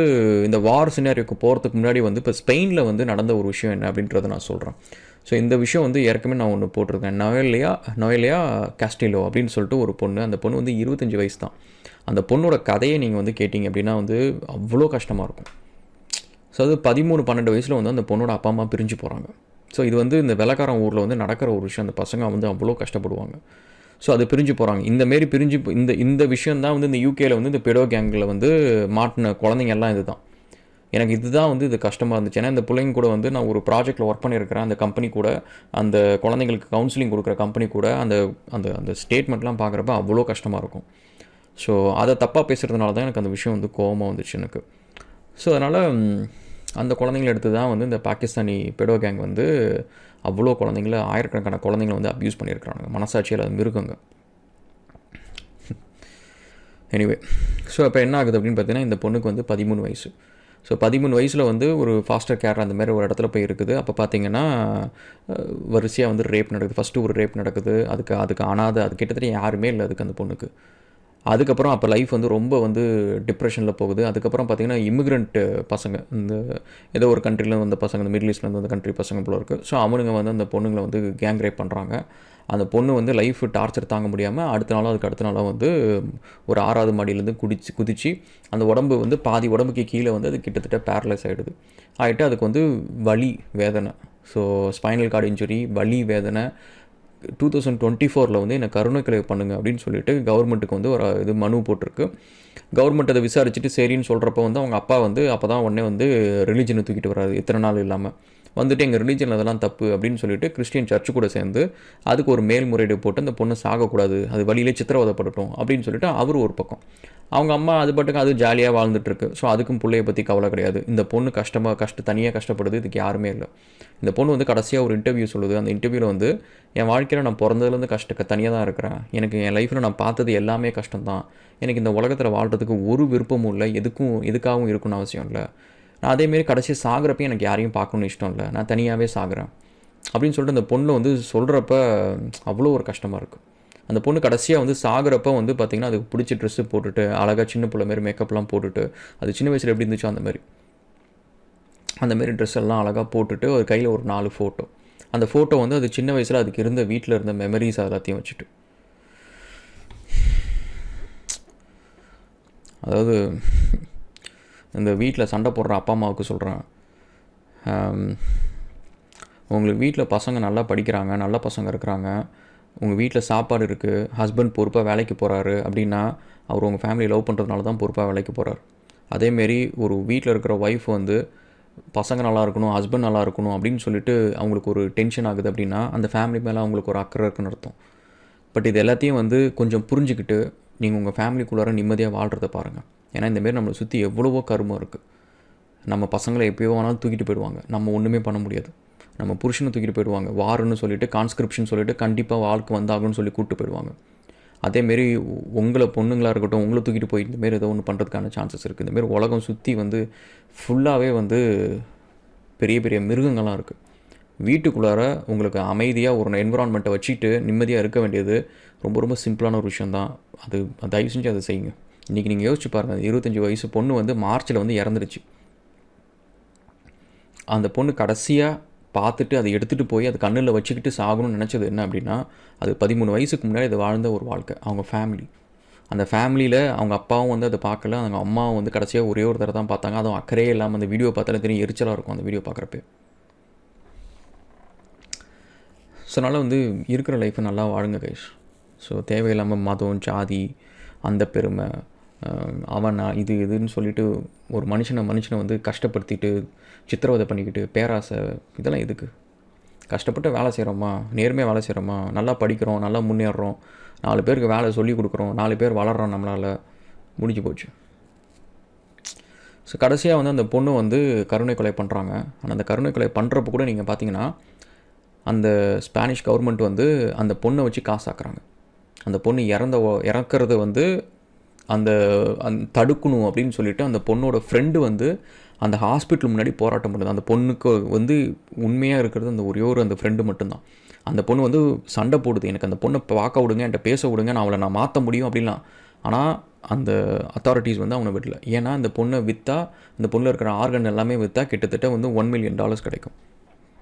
இந்த வார் சினாரியோக்கு போகிறதுக்கு முன்னாடி வந்து இப்போ ஸ்பெயினில் வந்து நடந்த ஒரு விஷயம் என்ன அப்படின்றத நான் சொல்கிறேன். ஸோ இந்த விஷயம் வந்து ஏற்கனவே நான் ஒன்று போட்டிருக்கேன். நொயலியா காஸ்டிலோ அப்படின்னு சொல்லிட்டு ஒரு பொண்ணு. அந்த பொண்ணு வந்து 25 வயசு தான். அந்த பொண்ணோட கதையை நீங்கள் வந்து கேட்டிங்க அப்படின்னா வந்து அவ்வளோ கஷ்டமாக இருக்கும். ஸோ அது 13-12 வயசில் வந்து அந்த பொண்ணோட அப்பா அம்மா பிரிஞ்சு போகிறாங்க. ஸோ இது வந்து இந்த வெள்ளக்காரன் ஊரில் வந்து நடக்கிற ஒரு விஷயம். அந்த பசங்க வந்து அவ்வளோ கஷ்டப்படுவாங்க. ஸோ அது பிரிஞ்சு போகிறாங்க. இந்தமாரி பிரிஞ்சு இந்த விஷயம் தான் வந்து இந்த யூகேயில் வந்து இந்த பெடோ கேங்கில் வந்து மாட்டின குழந்தைங்க எல்லாம் இது தான். எனக்கு இதுதான் வந்து இது கஷ்டமாக இருந்துச்சு. ஏன்னா இந்த பிள்ளைங்க கூட வந்து நான் ஒரு ப்ராஜெக்ட்டில் ஒர்க் பண்ணியிருக்கிறேன். அந்த கம்பெனி கூட, அந்த குழந்தைங்களுக்கு கவுன்சிலிங் கொடுக்குற கம்பெனி கூட அந்த அந்த அந்த ஸ்டேட்மெண்ட்லாம் பார்க்குறப்ப அவ்வளோ கஷ்டமாக இருக்கும். ஸோ அதை தப்பாக பேசுகிறதுனால தான் எனக்கு அந்த விஷயம் வந்து கோபமாக வந்துச்சு எனக்கு. ஸோ அதனால் அந்த குழந்தைங்கள எடுத்து தான் வந்து இந்த பாகிஸ்தானி பெடோ கேங் வந்து அவ்வளோ குழந்தைங்கள, ஆயிரக்கணக்கான குழந்தைங்கள வந்து அப்யூஸ் பண்ணியிருக்கிறாங்க. மனசாட்சியில் அது மிருகங்க. எனிவே, ஸோ அப்போ என்ன ஆகுது அப்படின்னு பார்த்தீங்கன்னா, இந்த பொண்ணுக்கு வந்து 13 வயசு. ஸோ 13 வயசில் வந்து ஒரு ஃபாஸ்டர் கேர் அந்த மாதிரி ஒரு இடத்துல போய் இருக்குது. அப்போ பார்த்தீங்கன்னா வரிசையாக வந்து ரேப் நடக்குது. ஃபஸ்ட்டு ஒரு ரேப் நடக்குது. அதுக்கு அனாதை, அது கிட்டத்தட்ட யாருமே இல்லை அதுக்கு அந்த பொண்ணுக்கு. அதுக்கப்புறம் அப்போ லைஃப் வந்து ரொம்ப வந்து டிப்ரெஷனில் போகுது. அதுக்கப்புறம் பார்த்திங்கன்னா இமிக்ரெண்ட் பசங்க, இந்த ஏதோ ஒரு கண்ட்ரிலேருந்து வந்த பசங்க, இந்த மிடில் ஈஸ்ட்லேருந்து வந்த கண்ட்ரி பசங்க போல இருக்குது. ஸோ அவனுங்க வந்து அந்த பொண்ணுங்களை வந்து கேங் ரேப் பண்ணுறாங்க. அந்த பொண்ணு வந்து லைஃப் டார்ச்சர் தாங்க முடியாமல் அடுத்த நாளாக வந்து ஒரு 6வது மாடியிலேருந்து குதிச்சு அந்த உடம்பு வந்து பாதி உடம்புக்கு கீழே வந்து அது கிட்டத்தட்ட பேரலைஸ் ஆகிட்டு அதுக்கு வந்து வலி வேதனை. ஸோ ஸ்பைனல் கார்டு இன்ஜுரி, வலி வேதனை. 2024 வந்து என்னை கருணைக்கொலை பண்ணுங்க அப்படின்னு சொல்லிட்டு கவர்மெண்ட்டுக்கு வந்து ஒரு இது மனு போட்டிருக்கு. கவர்மெண்ட் அதை விசாரிச்சுட்டு சரின்னு சொல்கிறப்ப வந்து அவங்க அப்பா வந்து அப்போ தான் உடனே வந்து ரிலீஜனை தூக்கிட்டு வராது, இத்தனை நாள் இல்லாமல் வந்துட்டு எங்கள் ரிலீஜன் அதெல்லாம் தப்பு அப்படின்னு சொல்லிட்டு கிறிஸ்டியன் சர்ச்சு கூட சேர்ந்து அதுக்கு ஒரு மேல்முறையீடு போட்டு அந்த பொண்ணை சாகக்கூடாது, அது வழியிலே சித்திரவதைப்படட்டும் அப்படின்னு சொல்லிட்டு அவர் ஒரு பக்கம், அவங்க அம்மா அது பாட்டுக்கு அது ஜாலியாக வாழ்ந்துட்டுருக்கு. ஸோ அதுக்கும் பிள்ளைய பற்றி கவலை கிடையாது. இந்த பொண்ணு தனியாக கஷ்டப்படுது, இதுக்கு யாருமே இல்லை. இந்த பொண்ணு வந்து கடைசியாக ஒரு இன்டர்வியூ சொல்லுது. அந்த இன்டர்வியூவில் வந்து என் வாழ்க்கையில் நான் பிறந்ததுலேருந்து தனியாக தான் இருக்கிறேன். எனக்கு என் லைஃப்பில் நான் பார்த்தது எல்லாமே கஷ்டம்தான். எனக்கு இந்த உலகத்தில் வாழ்கிறதுக்கு ஒரு விருப்பமும் இல்லை, எதுக்காகவும் இருக்குன்னு அவசியம் இல்லை. நான் அதேமாரி கடைசியாக சாகிறப்ப எனக்கு யாரையும் பார்க்கணுன்னு இஷ்டம் இல்லை, நான் தனியாகவே சாகிறேன் அப்படின்னு சொல்லிட்டு அந்த பொண்ணு வந்து சொல்கிறப்ப அவ்வளோ ஒரு கஷ்டமாக இருக்குது. அந்த பொண்ணு கடைசியாக வந்து சாகிறப்ப வந்து பார்த்திங்கன்னா அதுக்கு பிடிச்ச ட்ரெஸ்ஸு போட்டுட்டு அழகாக சின்ன பிள்ளை மாரி மேக்கப்லாம் போட்டுட்டு, அது சின்ன வயசில் எப்படி இருந்துச்சோ அந்தமாரி ட்ரெஸ் எல்லாம் அழகாக போட்டுட்டு ஒரு கையில் ஒரு 4 ஃபோட்டோ. அந்த ஃபோட்டோ வந்து அது சின்ன வயசில் அதுக்கு இருந்த வீட்டில் இருந்த மெமரிஸ் எல்லாத்தையும் வச்சுட்டு, அதாவது இந்த வீட்டில் சண்டை போடுற அப்பா அம்மாவுக்கு சொல்கிறேன், உங்களுக்கு வீட்டில் பசங்க நல்லா படிக்கிறாங்க, நல்ல பசங்க இருக்கிறாங்க, உங்கள் வீட்டில் சாப்பாடு இருக்குது, ஹஸ்பண்ட் பொறுப்பாக வேலைக்கு போகிறாரு அப்படின்னா அவர் உங்கள் ஃபேமிலி லவ் பண்ணுறதுனால தான் பொறுப்பாக வேலைக்கு போகிறார். அதேமாரி ஒரு வீட்டில் இருக்கிற ஒய்ஃப் வந்து பசங்க நல்லா இருக்கணும், ஹஸ்பண்ட் நல்லா இருக்கணும் அப்படின்னு சொல்லிட்டு அவங்களுக்கு ஒரு டென்ஷன் ஆகுது அப்படின்னா அந்த ஃபேமிலி மேலே அவங்களுக்கு ஒரு அக்கறை இருக்குன்னு அர்த்தம். பட் இது எல்லாத்தையும் வந்து கொஞ்சம் புரிஞ்சுக்கிட்டு நீங்கள் உங்கள் ஃபேமிலிக்குள்ளார நிம்மதியாக வாழ்கிறத பாருங்கள். ஏன்னா இந்தமாரி நம்மளை சுற்றி எவ்வளவோ கருமம் இருக்குது. நம்ம பசங்களை எப்போயோ வேணாலும் தூக்கிட்டு போயிடுவாங்க, நம்ம ஒன்றுமே பண்ண முடியாது. நம்ம புருஷனை தூக்கிட்டு போயிடுவாங்க, வாருன்னு சொல்லிட்டு கான்ஸ்கிரிப்ஷன் சொல்லிட்டு கண்டிப்பாக வாழ்க்கை வந்தாகணும்னு சொல்லி கூப்பிட்டு போயிடுவாங்க. அதேமாரி உங்களை பொண்ணுங்களாக இருக்கட்டும், உங்களை தூக்கிட்டு போய் இந்தமாரி ஏதோ ஒன்று பண்ணுறதுக்கான சான்சஸ் இருக்குது. இந்தமாரி உலகம் சுற்றி வந்து ஃபுல்லாகவே வந்து பெரிய பெரிய மிருகங்கள்லாம் இருக்குது. வீட்டுக்குள்ளார உங்களுக்கு அமைதியாக ஒரு என்விரான்மெண்ட்டை வச்சுட்டு நிம்மதியாக இருக்க வேண்டியது ரொம்ப ரொம்ப சிம்பிளான ஒரு விஷயந்தான். அது தயவு செஞ்சு அதை செய்யுங்க. இன்றைக்கி நீங்கள் யோசிச்சு பாருங்கள், 25 வயசு பொண்ணு வந்து மார்ச்சில் வந்து இறந்துருச்சு. அந்த பொண்ணு கடைசியாக பார்த்துட்டு அதை எடுத்துகிட்டு போய் அது கண்ணில் வச்சுக்கிட்டு சாகணும்னு நினச்சது என்ன அப்படின்னா, அது 13 வயசுக்கு முன்னாடி அது வாழ்ந்த ஒரு வாழ்க்கை, அவங்க ஃபேமிலி. அந்த ஃபேமிலியில் அவங்க அப்பாவும் வந்து அதை பார்க்கல, அவங்க அம்மாவும் வந்து கடைசியாக ஒரே ஒரு தடவை தான் பார்த்தாங்க. அதுவும் அக்கறையே இல்லாமல் அந்த வீடியோ பார்த்தாலே தெரியும், எரிச்சலாக இருக்கும் அந்த வீடியோ பார்க்குறப்ப. ஸோ அதனால் வந்து இருக்கிற லைஃப்பை நல்லா வாழுங்க கைஸ். ஸோ தேவையில்லாமல் மதம், ஜாதி, அந்த பெருமை, அவனா இதுன்னு சொல்லிட்டு ஒரு மனுஷனை வந்து கஷ்டப்படுத்திட்டு சித்திரவதை பண்ணிக்கிட்டு பேராசை, இதெல்லாம் எதுக்கு? கஷ்டப்பட்டு வேலை செய்கிறோமா, நேர்மையாக வேலை செய்கிறோமா, நல்லா படிக்கிறோம், நல்லா முன்னேறுறோம், 4 பேருக்கு வேலை சொல்லி கொடுக்குறோம், 4 பேர் வளர்கிறோம், நம்மளால் முடிஞ்சு போச்சு. ஸோ கடைசியாக வந்து அந்த பொண்ணு வந்து கருணை கொலை பண்ணுறாங்க. ஆனால் அந்த கருணை கொலை பண்ணுறப்ப கூட நீங்கள் பார்த்தீங்கன்னா அந்த ஸ்பானிஷ் கவர்மெண்ட் வந்து அந்த பொண்ணை வச்சு காசாக்குறாங்க. அந்த பொண்ணு இறக்கிறது வந்து அந்த தடுக்கணும் அப்படின்னு சொல்லிட்டு அந்த பொண்ணோட ஃப்ரெண்டு வந்து அந்த ஹாஸ்பிட்டல் முன்னாடி போராட்டம் பண்ணுது. அந்த பொண்ணுக்கு வந்து உண்மையாக இருக்கிறது அந்த ஒரே ஒரு அந்த ஃப்ரெண்டு மட்டும்தான். அந்த பொண்ணு வந்து சண்டை போடுது, எனக்கு அந்த பொண்ணை பார்க்க விடுங்க, என்கிட்ட பேச விடுங்க, நான் அவளை மாற்ற முடியும் அப்படின்லாம். ஆனால் அந்த அத்தாரிட்டிஸ் வந்து அவனை விடல. ஏன்னா அந்த பொண்ணை விற்றா, அந்த பொண்ணில் இருக்கிற ஆர்கன் எல்லாமே விற்றா கிட்டத்தட்ட வந்து $1 million கிடைக்கும்.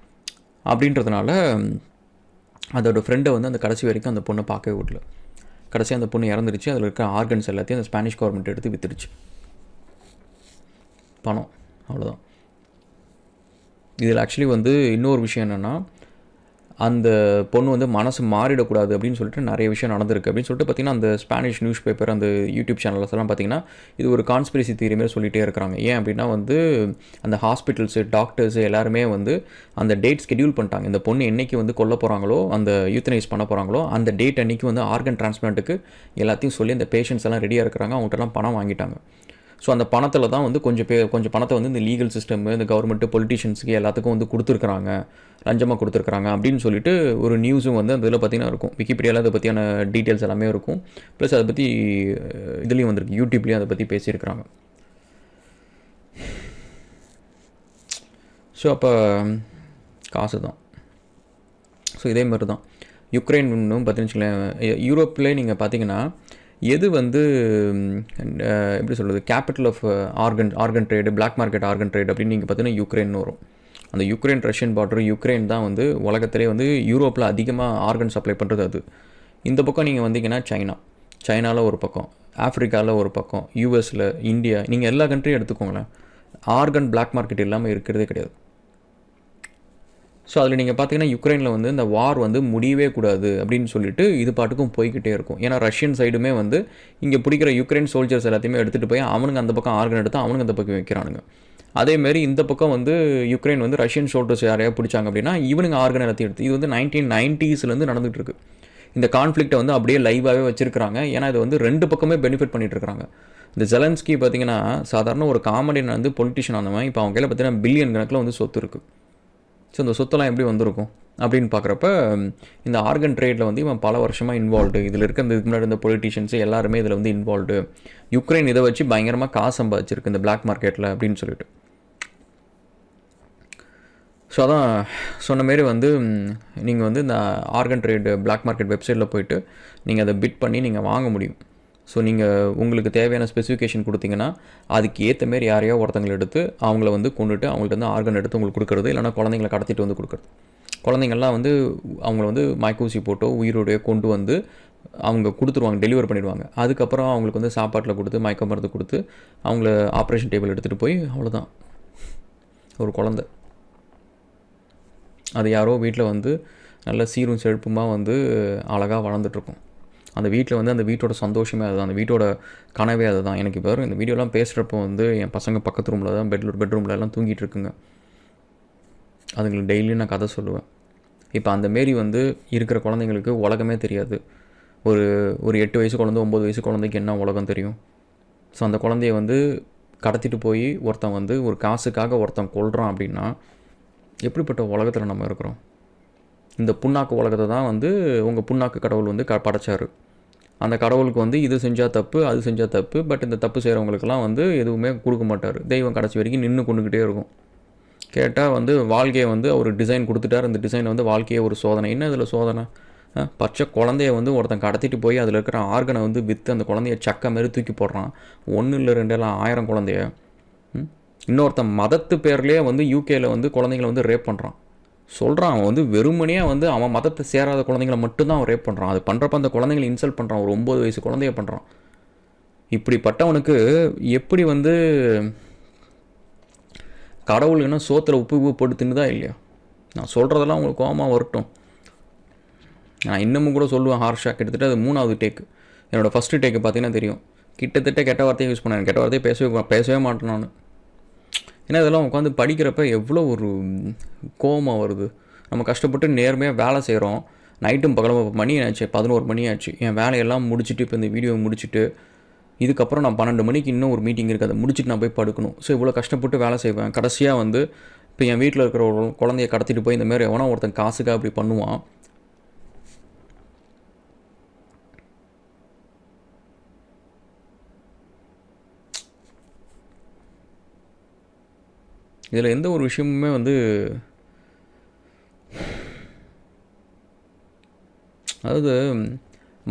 அப்படின்றதுனால அதோட ஃப்ரெண்டை வந்து அந்த கடைசி வரைக்கும் அந்த பொண்ணை பார்க்கவே விடல. கடைசியாக அந்த பொண்ணு இறந்துருச்சு. அதில் இருக்கிற ஆர்கன்ஸ் எல்லாத்தையும் அந்த ஸ்பானிஷ் கவர்மெண்ட் எடுத்து விற்றுடுச்சு. பணம், அவ்வளோதான். இதில் ஆக்சுவலி வந்து இன்னொரு விஷயம் என்னென்னா, அந்த பொண்ணு வந்து மனசு மாறிடக்கூடாது அப்படின்னு சொல்லிட்டு நிறைய விஷயம் நடந்திருக்கு அப்படின்னு சொல்லிட்டு பார்த்திங்கன்னா, அந்த ஸ்பானிஷ் நியூஸ் பேப்பர், அந்த யூடியூப் சேனல்ஸ் எல்லாம் பார்த்திங்கன்னா இது ஒரு கான்ஸ்பிரசி தியரி மாதிரி சொல்லிகிட்டே இருக்கிறாங்க. ஏன் அப்படின்னா வந்து அந்த ஹாஸ்பிட்டல்ஸு, டாக்டர்ஸு எல்லாருமே வந்து அந்த டேட் ஸ்கெடியூல் பண்ணிட்டாங்க. இந்த பொண்ணு என்றைக்கு வந்து கொல்ல போகிறாங்களோ, அந்த யூத்தனைஸ் பண்ண போகிறாங்களோ, அந்த டேட் அன்றைக்கி வந்து ஆர்கன் டிரான்ஸ்பிளான்ட்டுக்கு எல்லாத்தையும் சொல்லி அந்த பேஷண்ட்ஸ் எல்லாம் ரெடியாக இருக்கிறாங்க. அவங்கள்ட்டலாம் பணம் வாங்கிட்டாங்க. ஸோ அந்த பணத்தில் தான் வந்து கொஞ்சம் பணத்தை வந்து இந்த லீகல் சிஸ்டம், இந்த கவர்மெண்ட்டு, பொலிட்டிஷியன்ஸுக்கு எல்லாத்துக்கும் வந்து கொடுத்துருக்குறாங்க, லஞ்சமாக கொடுத்துருக்குறாங்க அப்படின்னு சொல்லிட்டு ஒரு நியூஸும் வந்து அந்த இதில் பார்த்திங்கன்னா இருக்கும். விக்கிபீடியாவில் அதை பற்றியான டீட்டெயில்ஸ் எல்லாமே இருக்கும். ப்ளஸ் அதை பற்றி இதுலேயும் வந்திருக்கு, யூடியூப்லேயும் அதை பற்றி பேசியிருக்கிறாங்க. ஸோ அப்போ காசு தான். ஸோ இதே மாதிரி தான் யுக்ரைன்னும் பார்த்தீங்கன்னு யூரோப்லேயே நீங்கள் பார்த்தீங்கன்னா எது வந்து எப்படி சொல்கிறது, capital of organ trade, black market organ trade அப்படின்னு நீங்கள் பார்த்தீங்கன்னா யுக்ரைன் வரும். அந்த யுக்ரைன் ரஷ்யன் பார்டர், யுக்ரைன் தான் வந்து உலகத்திலே வந்து யூரோப்பில் அதிகமாக ஆர்கன் சப்ளை பண்ணுறது அது. இந்த பக்கம் நீங்கள் வந்தீங்கன்னா சைனாவில் ஒரு பக்கம், ஆஃப்ரிக்காவில் ஒரு பக்கம், யூஎஸில், இந்தியா, நீங்கள் எல்லா கண்ட்ரியும் எடுத்துக்கோங்களேன், ஆர்கன் பிளாக் மார்க்கெட் இல்லாமல் இருக்கிறதே கிடையாது. ஸோ அதில் நீங்கள் பார்த்தீங்கன்னா யுக்ரைனில் வந்து இந்த வார் வந்து முடியவே கூடாது அப்படின்னு சொல்லிட்டு இது பாட்டுக்கும் போய்கிட்டே இருக்கும். ஏன்னா ரஷ்யன் சைடுமே வந்து இங்கே பிடிக்கிற யுக்ரைன் சோல்ஜர்ஸ் எல்லாத்தையுமே எடுத்துகிட்டு போய் அவனுங்க அந்த பக்கம் ஆர்கன் எடுத்து அவனுங்க அந்த பக்கம் வைக்கிறானுங்க. அதேமாரி இந்த பக்கம் வந்து யுக்ரைன் வந்து ரஷ்யன் சோல்ஜர்ஸ் யாரையா பிடிச்சாங்க அப்படின்னா இவனுங்க ஆர்கன் எல்லாத்தையும் எடுத்து, இது வந்து 1990s நடந்துகிட்டு இருக்கு. இந்த கான்ஃப்ளிக்ட்டை வந்து அப்படியே லைவாகவே வச்சிருக்கிறாங்க. ஏன்னா இது வந்து ரெண்டு பக்கமே பெனிஃபிட் பண்ணிட்டு இருக்காங்க. இந்த ஜெலன்ஸ்கி பார்த்தீங்கன்னா சாதாரண ஒரு காமெடியன் வந்து பொலிட்டிஷியன் அந்த மாதிரி, இப்போ அவங்க கையில் பார்த்தீங்கன்னா பில்லியன் கணக்கில் வந்து சொத்து இருக்குது. ஸோ இந்த சொத்தெல்லாம் எப்படி வந்திருக்கும் அப்படின்னு பார்க்குறப்ப இந்த ஆர்கன் ட்ரேடில் வந்து இவன் பல வருஷமாக இன்வால்வ்டு. இதில் இருக்க இந்த இதுக்கு முன்னாடி இந்த பொலிட்டிஷியன்ஸு எல்லாருமே இதில் வந்து இன்வால்வ்டு. யுக்ரைன் இதை வச்சு பயங்கரமாக காசு சம்பாதிச்சிருக்கு இந்த பிளாக் மார்க்கெட்டில் அப்படின்னு சொல்லிட்டு. ஸோ அதான் சொன்ன மாரி வந்து நீங்கள் வந்து இந்த ஆர்கன் ட்ரேடு பிளாக் மார்க்கெட் வெப்சைட்டில் போய்ட்டு நீங்கள் அதை பிட் பண்ணி நீங்கள் வாங்க முடியும். ஸோ நீங்கள் உங்களுக்கு தேவையான ஸ்பெசிஃபிகேஷன் கொடுத்தீங்கன்னா அதுக்கு ஏற்ற மாரி யாரையோ ஒருத்தங்களை எடுத்து அவங்கள வந்து கொண்டுட்டு அவங்கள்ட்ட வந்து ஆர்கன் எடுத்து உங்களுக்கு கொடுக்குறது, இல்லைனா குழந்தைங்களை கடத்திட்டு வந்து கொடுக்குறது. குழந்தைங்கள்லாம் வந்து அவங்கள வந்து மயக்கூசி போட்டோ உயிரோடையோ கொண்டு வந்து அவங்க கொடுத்துருவாங்க, டெலிவர் பண்ணிடுவாங்க. அதுக்கப்புறம் அவங்களுக்கு வந்து சாப்பாட்டில் கொடுத்து மயக்க மருந்து கொடுத்து அவங்கள ஆப்ரேஷன் டேபிள் எடுத்துகிட்டு போய் அவ்வளோதான் ஒரு குழந்தை. அது யாரோ வீட்டில் வந்து நல்ல சீரும் செழுப்புமாக வந்து அழகாக வளர்ந்துட்டுருக்கும். அந்த வீட்டில் வந்து அந்த வீட்டோட சந்தோஷமே அதுதான், அந்த வீட்டோட கனவே அதுதான். எனக்கு இப்போ இந்த வீடியோலாம் பேசுகிறப்போ வந்து என் பசங்க பக்கத்து ரூமில் தான் பெட்ரூமில் எல்லாம் தூங்கிட்டு இருக்குங்க. அதுங்களுக்கு டெய்லியும் நான் கதை சொல்லுவேன். இப்போ அந்தமாரி வந்து இருக்கிற குழந்தைங்களுக்கு உலகமே தெரியாது. ஒரு 8 வயசு குழந்தை, 9 வயசு குழந்தைக்கு என்ன உலகம் தெரியும்? ஸோ அந்த குழந்தைய வந்து கடத்திட்டு போய் ஒருத்தன் வந்து ஒரு காசுக்காக ஒருத்தன் கொல்றான் அப்படின்னா எப்படிப்பட்ட உலகத்தில் நம்ம இருக்கிறோம்? இந்த புண்ணாக்கு உலகத்தை தான் வந்து உங்கள் புண்ணாக்கு கடவுள் வந்து படைச்சார். அந்த கடவுளுக்கு வந்து இது செஞ்சால் தப்பு, அது செஞ்சால் தப்பு, பட் இந்த தப்பு செய்கிறவங்களுக்கெல்லாம் வந்து எதுவுமே கொடுக்க மாட்டார். தெய்வம் கடைசி வரைக்கும் நின்று கொண்டுக்கிட்டே இருக்கும். கேட்டால் வந்து வாழ்க்கையை வந்து அவர் டிசைன் கொடுத்துட்டார். அந்த டிசைனை வந்து வாழ்க்கையை ஒரு சோதனை. என்ன இதில் சோதனை? பச்சை குழந்தைய வந்து ஒருத்தன் கடத்திட்டு போய் அதில் இருக்கிற ஆர்கனை வந்து விற்று அந்த குழந்தைய சக்க மாரி தூக்கி போடுறான். 1 இல்லை 2 இல்லை 1000 குழந்தைய. இன்னொருத்தன் மதத்து பேர்லேயே வந்து யூகேயில் வந்து குழந்தைங்களை வந்து ரேப் பண்ணுறான். சொல்கிறான் அவன் வந்து வெறுமனையாக வந்து அவன் மதத்தை சேராத குழந்தைங்களை மட்டும்தான் அவன் ரேப் பண்ணுறான். அது பண்ணுறப்ப அந்த குழந்தைங்களை இன்சல்ட் பண்ணுறான். ஒரு 9 வயசு குழந்தைய பண்ணுறான். இப்படிப்பட்டவனுக்கு எப்படி வந்து கடவுளுக்குன்னா சோத்தில் உப்பு போட்டு தின்னுதா இல்லையா? நான் சொல்கிறதெல்லாம் உங்களுக்கு கோபமாக வரட்டும். நான் இன்னமும் கூட சொல்லுவேன் ஹார்ஷாக. கிட்டத்தட்ட அது 3வது டேக்கு. என்னோடய ஃபஸ்ட்டு டேக்கு பார்த்தீங்கன்னா தெரியும். கிட்டத்தட்ட கெட்ட வார்த்தையை யூஸ் பண்ணேன். கெட்ட வார்த்தையை பேசவே மாட்டேன் நான். ஏன்னா இதெல்லாம் உட்காந்து படிக்கிறப்ப எவ்வளோ ஒரு கோபமாக வருது. நம்ம கஷ்டப்பட்டு நேர்மையாக வேலை செய்கிறோம். நைட்டும் பகலும் மணி ஆச்சு, 11 மணி ஆச்சு. என் வேலையெல்லாம் முடிச்சுட்டு இப்போ இந்த வீடியோவை முடிச்சுட்டு இதுக்கப்புறம் நான் 12 மணிக்கு இன்னும் ஒரு மீட்டிங் இருக்குது, அதை முடிச்சுட்டு நான் போய் படுக்கணும். ஸோ இவ்வளோ கஷ்டப்பட்டு வேலை செய்வேன். கடைசியாக வந்து இப்போ என் வீட்டில் இருக்கிற ஒரு குழந்தைய கடத்திட்டு போய் இந்தமாரி எவனா ஒருத்தன் காசுக்காக அப்படி பண்ணுவான். இதில் எந்த ஒரு விஷயமுமே வந்து அதாவது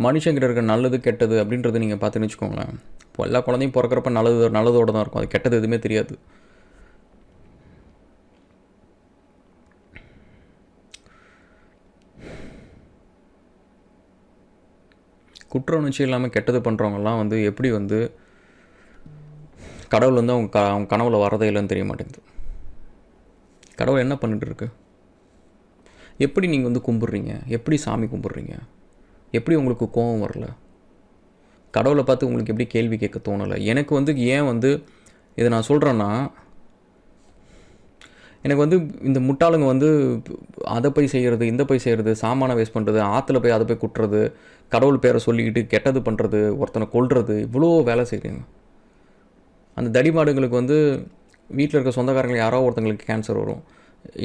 மனுஷங்கிட்ட இருக்க நல்லது கெட்டது அப்படின்றத நீங்கள் பார்த்துன்னு வச்சுக்கோங்களேன். இப்போ எல்லா குழந்தையும் பிறக்கிறப்ப நல்லதோடு தான் இருக்கும், அது கெட்டது எதுவுமே தெரியாது. குற்ற உணர்ச்சி இல்லாமல் கெட்டது பண்ணுறவங்கலாம் வந்து எப்படி வந்து கடவுள் வந்து அவங்க கனவுல வரதே இல்லைன்னு தெரிய மாட்டேங்குது. கடவுள் என்ன பண்ணிட்டு இருக்கு? எப்படி நீங்கள் வந்து கும்பிட்றீங்க? எப்படி சாமி கும்பிட்றீங்க? எப்படி உங்களுக்கு கோபம் வரல? கடவுளை பார்த்து உங்களுக்கு எப்படி கேள்வி கேட்க தோணலை? எனக்கு வந்து ஏன் வந்து இதை நான் சொல்கிறேன்னா, எனக்கு வந்து இந்த முட்டாளுங்க வந்து அதை போய் செய்கிறது, இந்த போய் செய்கிறது, சாமானை வேஸ்ட் பண்ணுறது, ஆற்றுல போய் அதை போய் குட்டுறது, கடவுள் பேரை சொல்லிக்கிட்டு கெட்டது பண்ணுறது, ஒருத்தனை கொல்றது, இவ்வளோ வேலை செய்கிறீங்க. அந்த தடிமாடுங்களுக்கு வந்து வீட்டில் இருக்க சொந்தக்காரங்களை யாரோ ஒருத்தங்களுக்கு கேன்சர் வரும்.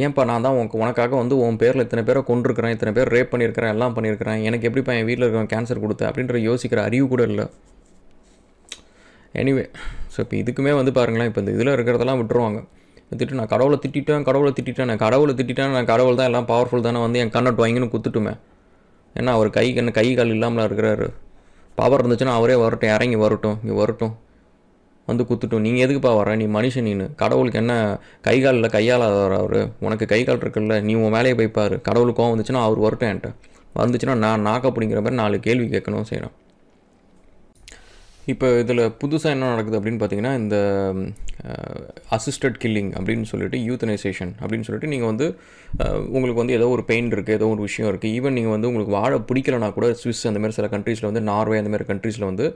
ஏன்ப்பா நான் தான் உனக்காக வந்து உன் பேரில் இத்தனை பேரை கொண்டிருக்கிறேன், இத்தனை பேர் ரேப் பண்ணியிருக்கிறேன், எல்லாம் பண்ணியிருக்கிறேன், எனக்கு எப்படிப்பா என் வீட்டில் இருக்கிற கேன்சர் கொடுத்தேன் அப்படின்ற யோசிக்கிற அறிவு கூட இல்லை. எனிவே, ஸோ இப்போ இதுக்குமே வந்து பாருங்களேன், இப்போ இந்த இதில் இருக்கிறதெல்லாம் விட்டுருவாங்க. நான் கடவுளை திட்டேன், நான் கடவுள் தான் எல்லாம் பவர்ஃபுல் தானே, வந்து என் கண்ணட்டு வாங்கின்னு குத்துட்டுமே. ஏன்னா அவர் கை கால் இல்லாமலாம் இருக்கிறாரு. பவர் இருந்துச்சுன்னா அவரே வரட்டும், இறங்கி வரட்டும் வந்து குத்துட்டும். நீங்கள் எதுக்குப்பா வர? நீ மனுஷன், நீனு கடவுளுக்கு என்ன கை கால் இல்லை, கையால் அவர் உனக்கு கை கால் இருக்குல்ல, நீ உன் வேலையை போய்ப்பார். கடவுளுக்கு கோவம் வந்துச்சுன்னா அவர் வரட்டும், என்கிட்ட வந்துச்சுன்னா நான் நாக்க பிடிங்கிற மாதிரி 4 கேள்வி கேட்கணும் செய்யணும். இப்போ இதில் புதுசாக என்ன நடக்குது அப்படின்னு பார்த்தீங்கன்னா, இந்த அசிஸ்டட் கில்லிங் அப்படின்னு சொல்லிட்டு, யூத்தனைசேஷன் அப்படின்னு சொல்லிட்டு, நீங்கள் வந்து உங்களுக்கு வந்து ஏதோ ஒரு பெயின் இருக்குது, ஏதோ ஒரு விஷயம் இருக்குது, ஈவன் நீங்கள் வந்து உங்களுக்கு வாழ பிடிக்கலனா கூட ஸ்விஸ் அந்தமாதிரி சில கண்ட்ரீஸில் வந்து, நார்வே அந்தமாதிரி கண்ட்ரீஸில் வந்து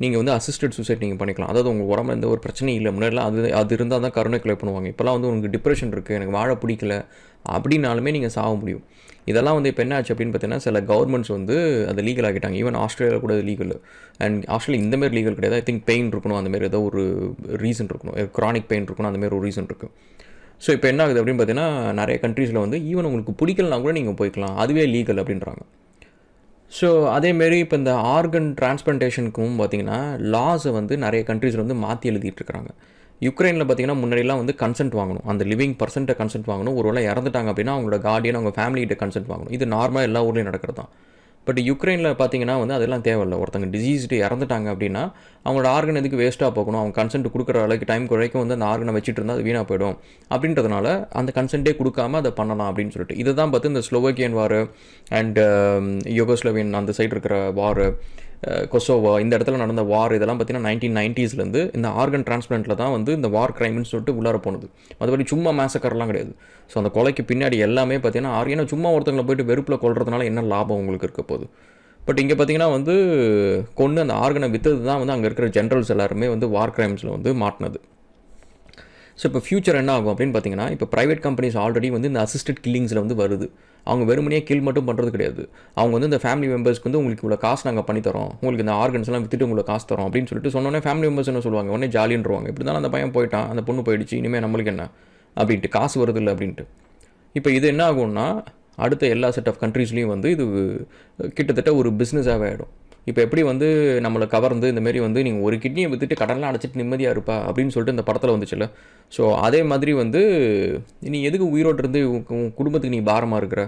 நீங்கள் வந்து அசிஸ்டட் சூசைட் நீங்கள் பண்ணிக்கலாம். அதாவது உங்கள் உடம்புல எந்த ஒரு பிரச்சனையும் இல்லை, முன்னாடிலாம் அது இருந்தால் தான் கருணை கொலை பண்ணுவாங்க. இப்போலாம் வந்து உங்களுக்கு டிப்ரெஷன் இருக்குது, எனக்கு வாழ பிடிக்கல அப்படின்னாலுமே நீங்கள் சாக முடியும். இதெல்லாம் வந்து இப்போ என்ன ஆச்சு அப்படின்னு பார்த்தீங்கன்னா, சில கவர்மெண்ட்ஸ் வந்து அதை லீகல் ஆகிட்டாங்க. ஈவன் ஆஸ்திரேலியா கூட லீகல். அண்ட் ஆஸ்திரேலியா இந்தமாரி லீகல் கிடையாது. ஐ திங்க் பெயின் இருக்கணும், அந்தமாரி ஏதோ ஒரு ரீசன் இருக்கணும், க்ரானிக் பெயின் இருக்கணும், அந்தமாரி ஒரு ரீசன் இருக்குது. ஸோ இப்போ என்ன ஆகுது அப்படின்னு பார்த்தீங்கன்னா, நிறைய கண்ட்ரீஸில் வந்து ஈவன் உங்களுக்கு பிடிக்கலனா கூட நீங்கள் போய்க்கலாம், அதுவே லீகல் அப்படின்றாங்க. ஸோ அதேமாரி இப்போ இந்த ஆர்கன் டிரான்ஸ்பிளான்டேஷனுக்கும் பார்த்திங்கன்னா லாஸை வந்து நிறைய கண்ட்ரீஸில் வந்து மாற்றி எழுதிட்டுருக்காங்க. யுக்ரைனில் பார்த்திங்கன்னா முன்னாடிலாம் வந்து கன்சென்ட் வாங்கணும், அந்த லிவிங் பர்சன்ட்டை கன்சென்ட் வாங்கணும். ஒரு வேளை இறந்துட்டாங்க அப்படின்னா அவங்களோட கார்டியன் அவங்க ஃபேமிலிகிட்ட கன்சென்ட் வாங்கணும். இது நார்மலாக எல்லா ஊர்லேயும் நடக்கிறது தான். பட் யுக்ரைனில் பார்த்திங்கன்னா வந்து அதெல்லாம் தேவையில்லை. ஒருத்தங்க டிசீஸ்ட்டு இறந்துட்டாங்க அப்படின்னா அவங்களோட ஆர்கன் எதுக்கு வேஸ்ட்டாக போகணும், அவங்க கன்சென்ட் கொடுக்குற அளவுக்கு டைம் குறைக்கும் வந்து அந்த ஆர்கனை வச்சுட்டு இருந்தால் அது வீணாக போயிடும் அப்படின்றதுனால அந்த கன்சென்ட்டே கொடுக்காம அதை பண்ணலாம் அப்படின்னு சொல்லிட்டு இதை தான் பார்த்து இந்த ஸ்லோவேக்கியன் வார் அண்ட் யூகோஸ்லோவியன் அந்த சைடு இருக்கிற வார், கொசோவா இந்த இடத்துல நடந்த வார், இதெல்லாம் பார்த்தீங்கன்னா 1990s இந்த ஆர்கன் டிரான்ஸ்பிளான்ட்டில் தான் வந்து இந்த வார் கிரைம்னு சொல்லிட்டு உள்ளார போனது. மற்றபடி சும்மா மேசக்கர்லாம் கிடையாது. ஸோ அந்த கொலைக்கு பின்னாடி எல்லாமே பார்த்தீங்கன்னா ஏன்னா சும்மா ஒருத்தங்களை போய்ட்டு வெறுப்பில் கொள்றதுனால என்ன லாபம் உங்களுக்கு இருக்க போகுது. பட் இங்கே பார்த்தீங்கன்னா வந்து கொண்டு அந்த ஆர்கனை விற்றது தான் வந்து அங்கே இருக்கிற ஜென்ரல்ஸ் எல்லாருமே வந்து வார் கிரைம்ஸில் வந்து மாட்டினது. ஸோ இப்போ ஃபியூச்சர் என்ன ஆகும் அப்படின்னு பார்த்தீங்கன்னா, இப்போ ப்ரைவேட் கம்பெனிஸ் ஆல்ரெடி வந்து இந்த அசிஸ்டட் கில்லிங்ஸில் வந்து வருது. அவங்க வெறுமனே கில் மட்டும் பண்ணுறது கிடையாது. அவங்க வந்து இந்த ஃபேமிலி மெம்பர்ஸ்க்கு வந்து உங்களுக்கு இவ்வளோ காசு நாங்கள் பண்ணித்தரோம், உங்களுக்கு இந்த ஆர்கன்ஸ்லாம் விற்றுட்டு உங்களுக்கு காசு தரோம் அப்படின்னு சொல்லிட்டு சொன்னோன்னே ஃபேமிலி மெம்பர்ஸ் என்ன சொல்லுவாங்க, உடனே ஜாலின்றுவாங்க. இப்படி தான் அந்த பையன் போயிட்டான், அந்த பொண்ணு போயிடுச்சு, இனிமேல் நம்மளுக்கு என்ன அப்படின்ட்டு, காசு வருது இல்லை அப்படின்ட்டு. இப்போ இது என்ன ஆகும்னா அடுத்த எல்லா செட் ஆஃப் கண்ட்ரீஸ்லேயும் வந்து இது கிட்டத்தட்ட ஒரு பிஸ்னஸாகவே ஆகிடும். இப்போ எப்படி வந்து நம்மளை கவர்ந்து இந்தமாரி வந்து நீங்கள் ஒரு கிட்னியை விற்றுட்டு கடன்லாம் அடைச்சிட்டு நிம்மதியாக இருப்பா அப்படின்னு சொல்லிட்டு இந்த படத்தில் வந்துச்சுல்ல. ஸோ அதே மாதிரி வந்து நீ எதுக்கு உயிரோடு இருந்து உன் குடும்பத்துக்கு நீ பாரமாக இருக்கிற,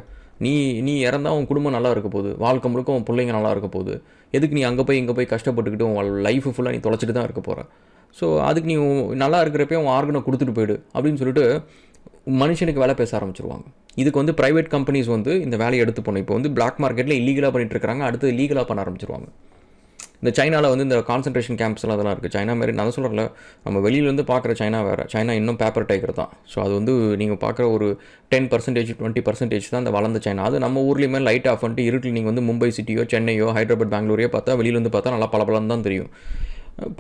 நீ இறந்தால் உன் குடும்பம் நல்லா இருக்க போகுது, வாழ்க்கை முழுக்க உன் பிள்ளைங்க நல்லா இருக்க போகுது, எதுக்கு நீ அங்கே போய் இங்கே போய் கஷ்டப்பட்டுக்கிட்டு உன் லைஃப் ஃபுல்லாக நீ தொலைச்சிட்டு தான் இருக்க போகிற. ஸோ அதுக்கு நீ நல்லா இருக்கிறப்பே உன் ஆர்கனை கொடுத்துட்டு போயிடு அப்படின்னு சொல்லிட்டு மனுஷனுக்கு வேலை பேச ஆரம்பிச்சிருவாங்க. இதுக்கு வந்து ப்ரைவேட் கம்பெனிஸ் வந்து இந்த வேலையை எடுத்து போகணும். இப்போ வந்து பிளாக் மார்க்கெட்டில் இல்லீகலாக பண்ணிட்டு இருக்காங்க, அடுத்து லீகலாக பண்ண ஆரம்பிச்சிருவாங்க. இந்த சைனாவில் வந்து இந்த கான்சன்ட்ரேஷன் கேம்ப்ஸ்லாம் அதெல்லாம் இருக்குது. சைனா மாரி நான் சொல்கிறல, நம்ம வெளியிலேருந்து பார்க்குற சைனா வேறு, சைனா இன்னும் பேப்பர் டைகர் தான். ஸோ அது வந்து நீங்கள் பார்க்குற ஒரு 10% 20% தான் அந்த வளர்ந்த சைனா. அது நம்ம ஊர்லேயுமே லைட் ஆஃப் பண்ணிட்டு இருட்டில் நீங்கள் வந்து மும்பை சிட்டியோ சென்னையோ ஹைதராபாத் பெங்களூரையோ பார்த்தா வெளியிலேருந்து பார்த்தா நல்லா பலபலன்னு தான் தெரியும்,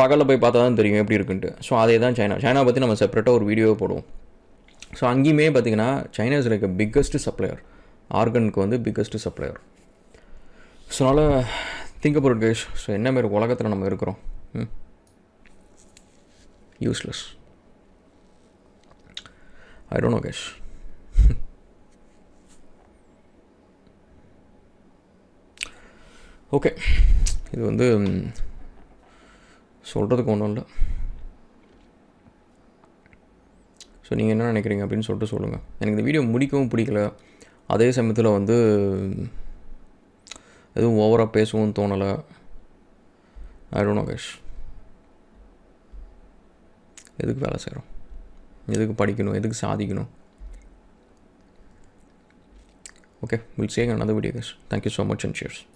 பகலில் போய் பார்த்தா தான் தெரியும் எப்படி இருக்குன்ட்டு. ஸோ அதே தான் சைனா பற்றி நம்ம செப்பரேட்டாக ஒரு வீடியோவே போடுவோம். ஸோ அங்கேயுமே பார்த்திங்கன்னா China is like biggest supplier, ஆர்கனுக்கு வந்து பிக்கஸ்ட் சப்ளையர். ஸோ அதனால் திங்க் அபவுட் கைஸ். ஸோ என்ன மாரி உலகத்தில் நம்ம இருக்கிறோம், useless. I don't know guys. Okay, இது வந்து சொல்கிறதுக்கு ஒன்றும் இல்லை. ஸோ நீங்கள் என்ன நினைக்கிறீங்க அப்படின்னு சொல்லிட்டு சொல்லுங்கள். எனக்கு இந்த வீடியோ முடிக்கவும் பிடிக்கல, அதே சமயத்தில் வந்து எதுவும் ஓவராக பேசவும் தோணலை. ஐ டோன்ட் நோ கைஸ். எதுக்கு வேலை செய்கிறோம்? எதுக்கு படிக்கணும்? எதுக்கு சாதிக்கணும்? Okay, we'll see you in another video guys. Thank you so much and cheers.